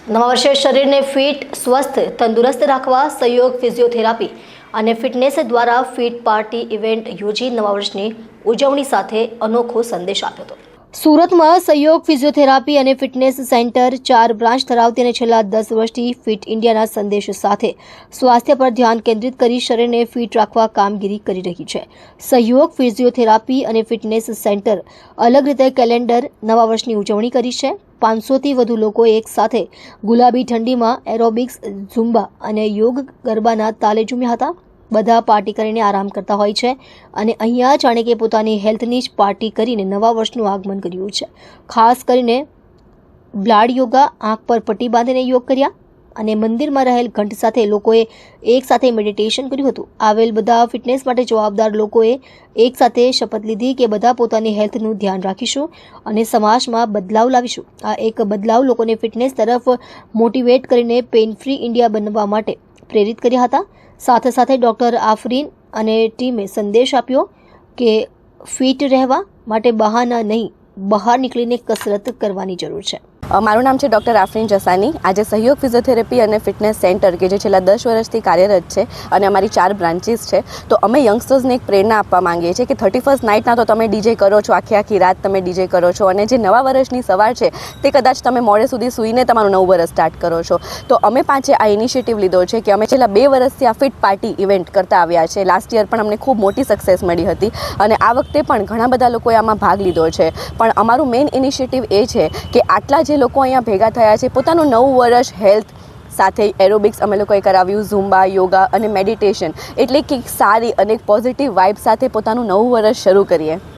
નવા વર્ષે શરીરને ફિટ, સ્વસ્થ, તંદુરસ્ત રાખવા સહયોગ ફિઝિયોથેરાપી અને ફિટનેસ દ્વારા ફિટ પાર્ટી ઇવેન્ટ યોજી નવા વર્ષની ઉજવણી સાથે અનોખો સંદેશ આપ્યો હતો। સુરતમાં સહયોગ ફિઝિયોથેરાપી અને ફિટનેસ સેન્ટર 4 બ્રાન્ચ ધરાવતી અને છેલ્લા 10 વર્ષથી ફિટ ઇન્ડિયાના સંદેશ સાથે સ્વાસ્થ્ય પર ધ્યાન કેન્દ્રિત કરી શરીરને ફિટ રાખવા કામગીરી કરી રહી છે। સહયોગ ફિઝિયોથેરાપી અને ફિટનેસ સેન્ટર અલગ રીતે કેલેન્ડર નવા વર્ષની ઉજવણી કરી છે। 500થી વધુ લોકો એક સાથે ગુલાબી ઠંડીમાં એરોબિક્સ, ઝુમ્બા અને યોગ ગરબાના તાલે ઝૂમ્યા હતા। બધા પાર્ટી કરીને આરામ કરતા હોય છે અને અહીંયા જાણે કે પોતાની હેલ્થની જ પાર્ટી કરીને નવા વર્ષનું આગમન કર્યું છે। ખાસ કરીને બ્લાડ યોગા, આંખ પર પટ્ટી બાંધીને યોગ કર્યા અને મંદિરમાં રહેલ ઘંટ સાથે લોકોએ એક સાથે મેડિટેશન કર્યું હતું। આવેલ બધા ફિટનેસ માટે જવાબદાર લોકોએ એક સાથે શપથ લીધી કે બધા પોતાની હેલ્થનું ધ્યાન રાખીશું અને સમાજમાં બદલાવ લાવીશું। આ એક બદલાવ લોકોને ફિટનેસ તરફ મોટિવેટ કરીને પેઇન ફ્રી ઇન્ડિયા બનવા માટે પ્રેરિત કર્યા હતા। સાથે સાથે ડૉક્ટર આફરીન અને ટીમે સંદેશ આપ્યો કે ફિટ રહેવા માટે બહાના નહીં, બહાર નીકળીને કસરત કરવાની જરૂર છે। મારું નામ છે ડૉક્ટર આફરીન જસાની। આજે સહયોગ ફિઝિયોથેરાપી અને ફિટનેસ સેન્ટર કે જે છેલ્લા 10 વર્ષથી કાર્યરત છે અને અમારી 4 બ્રાન્ચીસ છે, તો અમે યંગસ્ટર્સને એક પ્રેરણા આપવા માંગીએ છીએ કે 31st નાઇટના તો તમે ડીજે કરો છો, આખી રાત તમે ડીજે કરો છો અને જે નવા વર્ષની સવાર છે તે કદાચ તમે મોડે સુધી સૂઈને તમારું નવું વર્ષ સ્ટાર્ટ કરો છો। તો અમે પાંચે આ ઇનિશિયેટિવ લીધો છે કે અમે છેલ્લા 2 વર્ષથી આ ફિટ પાર્ટી ઇવેન્ટ કરતા આવ્યા છે। લાસ્ટ યર પણ અમને ખૂબ મોટી સક્સેસ મળી હતી અને આ વખતે પણ ઘણા બધા લોકોએ આમાં ભાગ લીધો છે। પણ અમારું મેઇન ઇનિશિયેટિવ એ છે કે આટલા જે લોકો અહીંયા ભેગા થયા છે, પોતાનું નવું વર્ષ હેલ્થ સાથે એરોબિક્સ અમે લોકોએ કરાવ્યું, ઝુમ્બા, યોગા અને મેડિટેશન, એટલે કે સારી અને પોઝિટિવ વાઇબ સાથે પોતાનું નવું વર્ષ શરૂ કરીએ।